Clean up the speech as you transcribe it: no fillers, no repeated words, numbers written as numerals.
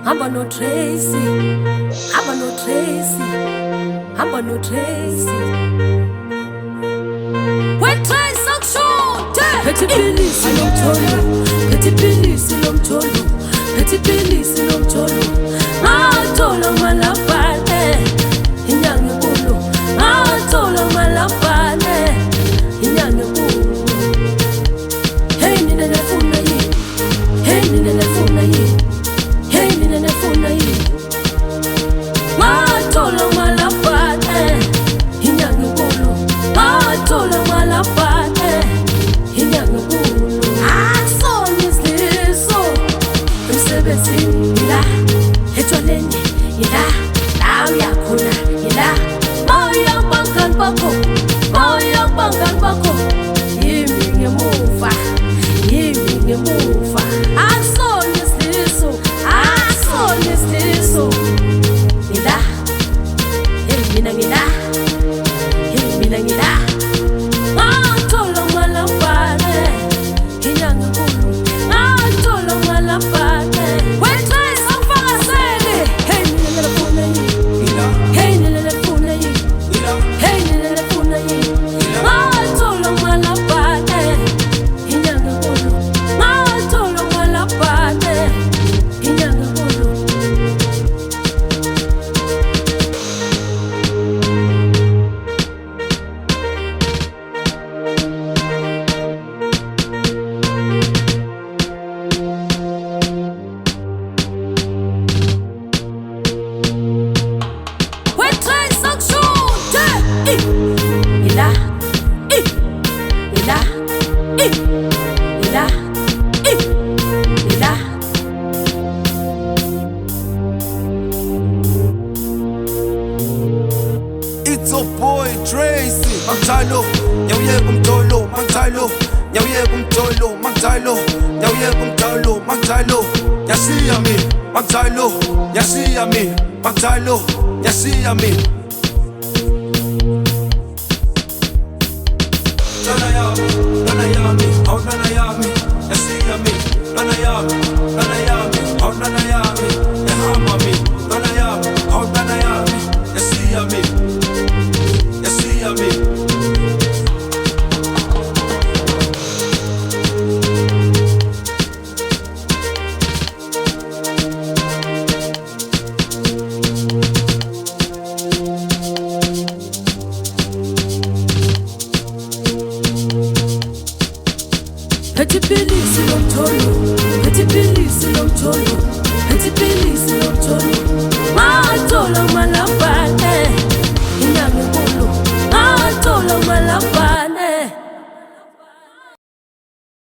Hamba no Tracy, hamba no Tracy, hamba no Tracy. When Tracy akushote, phethi iphilisi lomtholo, phethi iphilisi lomtholo, phethi iphilisi lomtholo. Ngathola malapane, inyanga enkulu. Ngathola malapane, inyanga enkulu. Hey nina nafuna yini, hey nina nafuna yini. Nefuna yini ngathola malapane inyanga enkulu ngathola malapane inyanga enkulu akusona isiliso emsebenzini yila etshwaleni yila la uyakhona yila mawuya kubangani bakho mawuya kubangani bakho yimi ngemuva akusona isiliso Nesliso Nila Mina ngila Mina ngila Ngathola malapane inyanga enkulu Ngathola malapane Wetrace awufakazele Hey nina nafuna yini Hey nina nafuna yini Hey nina nafuna yini Ngathola malapane inyanga enkulu Ngathola malapane inyanga It's a boy Tracy Mangitalo Nyawuyeka umdolo Mangitalo Nyawuyeka umdolo Mangitalo Nyawuyeka umdolo Mangitalo Nyashiya mina Mangitalo Nyashiya mina Mangitalo Nyashiya mina Nana yami Oh nana yami Nyashiya mina Nana yami Oh nana yami Yahama mina Nana yami Oh nana yami Nyashiya mina Phethi iphilisi lomtholo, phethi iphilisi lomtholo, phethi iphilisi lomtholo.